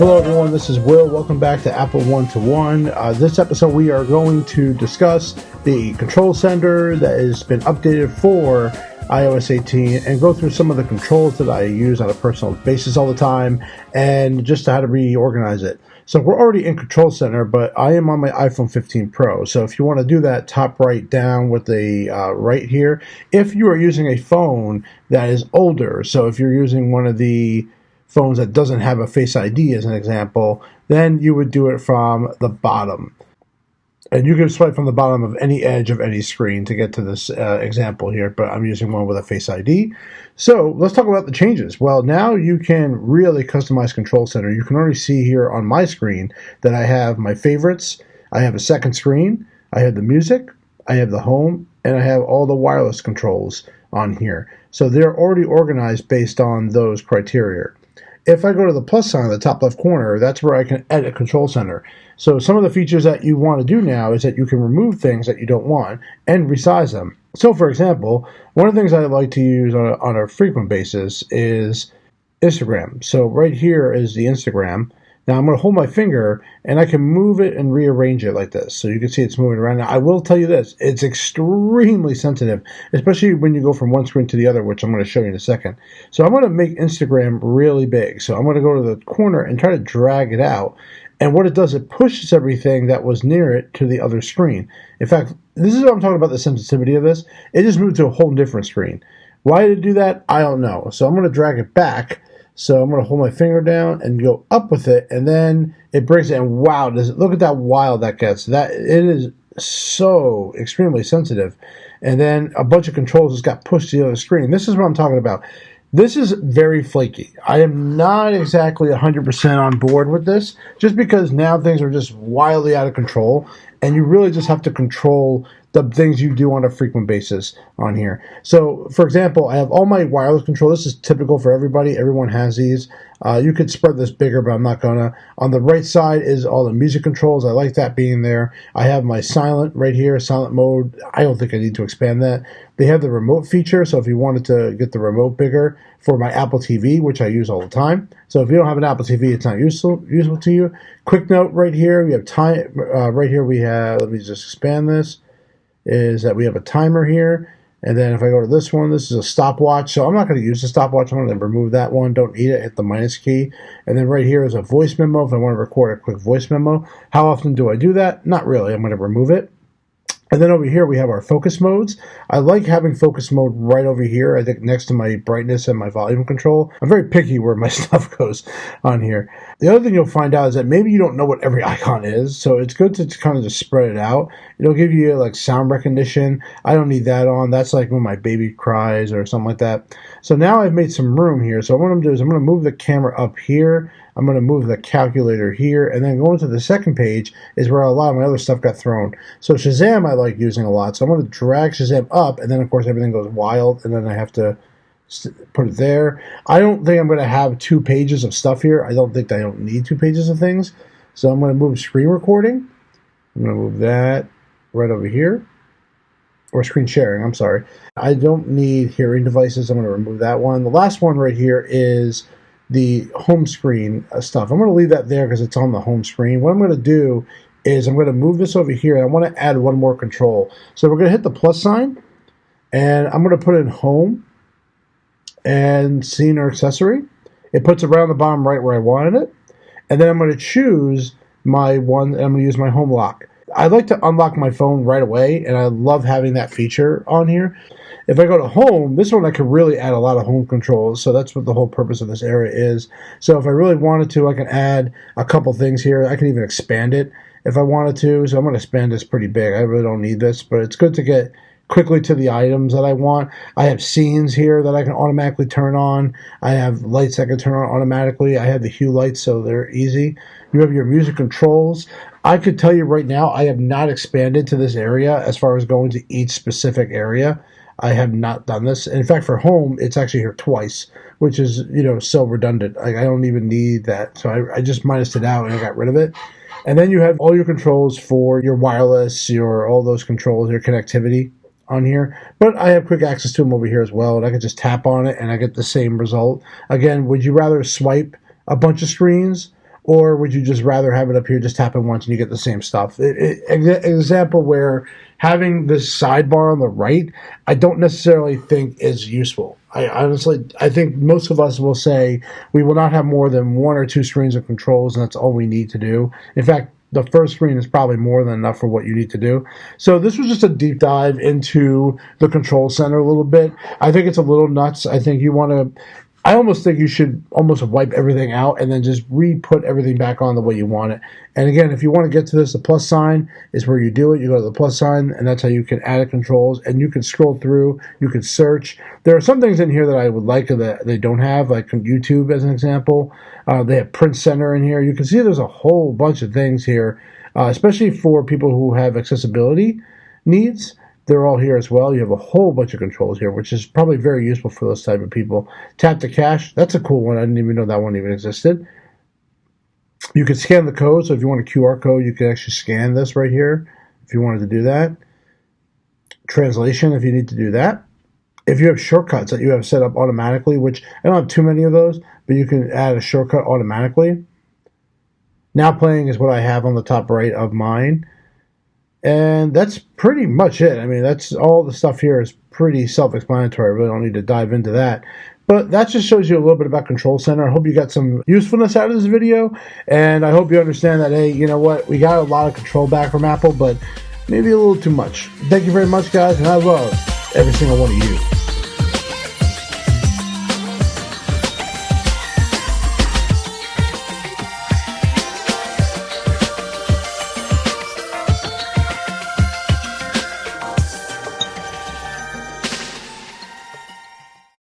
Hello everyone, this is Will. Welcome back to Apple One-to-One. This episode we are going to discuss the control center that has been updated for iOS 18 and go through some of the controls that I use on a personal basis all the time and just how to reorganize it. So we're already in Control Center, but I am on my iPhone 15 Pro. So if you want to do that, top right down with the right here. If you are using a phone that is older, so if you're using one of the phones that doesn't have a Face ID as an example, then you would do it from the bottom. And you can swipe from the bottom of any edge of any screen to get to this example here, but I'm using one with a Face ID. So let's talk about the changes. Well, now you can really customize Control Center. You can already see here on my screen that I have my favorites, I have a second screen, I have the music, I have the home, and I have all the wireless controls on here. So they're already organized based on those criteria. If I go to the plus sign in the top left corner, that's where I can edit Control Center. So some of the features that you want to do now is that you can remove things that you don't want and resize them. So for example, one of the things I like to use on a frequent basis is Instagram. So right here is the Instagram. Now I'm going to hold my finger and I can move it and rearrange it like this. So you can see it's moving around. Now I will tell you this, it's extremely sensitive, especially when you go from one screen to the other, which I'm going to show you in a second. So I'm going to make Instagram really big. So I'm going to go to the corner and try to drag it out. And what it does, it pushes everything that was near it to the other screen. In fact, this is what I'm talking about, the sensitivity of this. It just moved to a whole different screen. Why did it do that? I don't know. So I'm going to drag it back. So I'm going to hold my finger down and go up with it, and then it brings it, and wow, look at that wild that gets. It is so extremely sensitive. And then a bunch of controls just got pushed to the other screen. This is what I'm talking about. This is very flaky. I am not exactly 100% on board with this, just because now things are just wildly out of control, and you really just have to control the things you do on a frequent basis on here. So, for example, I have all my wireless control. This is typical for everybody. Everyone has these. You could spread this bigger, but I'm not gonna. On the right side is all the music controls. I like that being there. I have my silent right here, silent mode. I don't think I need to expand that. They have the remote feature, so if you wanted to get the remote bigger for my Apple TV, which I use all the time. So if you don't have an Apple TV, it's not useful to you. Quick note right here, we have time. Right here we have, let me just expand this, is that we have a timer here. And then if I go to this one, this is a stopwatch. So I'm not going to use the stopwatch. I'm going to remove that one. Don't need it. Hit the minus key. And then right here is a voice memo if I want to record a quick voice memo. How often do I do that? Not really. I'm going to remove it. And then over here we have our focus modes. I like having focus mode right over here, I think next to my brightness and my volume control. I'm very picky where my stuff goes on here. The other thing you'll find out is that maybe you don't know what every icon is, so it's good to kind of just spread it out. It'll give you like sound recognition. I don't need that on. That's like when my baby cries or something like that. So now I've made some room here. So what I'm going to do is I'm going to move the camera up here. I'm going to move the calculator here, and then going to the second page is where a lot of my other stuff got thrown. So Shazam I like using a lot, so I'm going to drag Shazam up, and then of course everything goes wild, and then I have to put it there. I don't think I'm going to have 2 pages of stuff here. I don't need 2 pages of things. So I'm going to move screen recording. I'm going to move that right over here. Or screen sharing, I'm sorry. I don't need hearing devices. I'm going to remove that one. The last one right here is the home screen stuff. I'm going to leave that there because it's on the home screen. What I'm going to do is I'm going to move this over here, and I want to add one more control. So we're going to hit the plus sign, and I'm going to put in home and scene or accessory. It puts it right on the bottom right where I wanted it. And then I'm going to choose my one, and I'm going to use my home lock. I like to unlock my phone right away, and I love having that feature on here. If I go to home, this one I could really add a lot of home controls, so that's what the whole purpose of this area is. So if I really wanted to, I can add a couple things here. I can even expand it if I wanted to, so I'm going to expand this pretty big. I really don't need this, but it's good to get quickly to the items that I want. I have scenes here that I can automatically turn on. I have lights I can turn on automatically. I have the hue lights, so they're easy. You have your music controls. I could tell you right now, I have not expanded to this area as far as going to each specific area. I have not done this. In fact, for home, it's actually here twice, which is, so redundant. I don't even need that. So I just minused it out and I got rid of it. And then you have all your controls for your wireless, all those controls, your connectivity on here. But I have quick access to them over here as well. And I can just tap on it and I get the same result. Again, would you rather swipe a bunch of screens? Or would you just rather have it up here, just tap it once and you get the same stuff? Example where having this sidebar on the right, I don't necessarily think is useful. I think most of us will say we will not have more than one or two screens of controls, and that's all we need to do. In fact, the first screen is probably more than enough for what you need to do. So this was just a deep dive into the control center a little bit. I think it's a little nuts. I almost think you should almost wipe everything out and then just re-put everything back on the way you want it. And again, if you want to get to this, the plus sign is where you do it. You go to the plus sign, and that's how you can add controls. And you can scroll through. You can search. There are some things in here that I would like that they don't have, like YouTube as an example. They have Print Center in here. You can see there's a whole bunch of things here, especially for people who have accessibility needs. They're all here as well. You have a whole bunch of controls here, which is probably very useful for those type of people. Tap to cache. That's a cool one. I didn't even know that one even existed. You can scan the code. So if you want a QR code, you can actually scan this right here if you wanted to do that. Translation, if you need to do that. If you have shortcuts that you have set up automatically, which I don't have too many of those, but you can add a shortcut automatically. Now playing is what I have on the top right of mine. And that's pretty much it. I mean, that's all the stuff here is pretty self-explanatory. I really don't need to dive into that. But that just shows you a little bit about Control Center. I hope you got some usefulness out of this video. And I hope you understand that, hey, you know what? We got a lot of control back from Apple, but maybe a little too much. Thank you very much, guys. And I love every single one of you.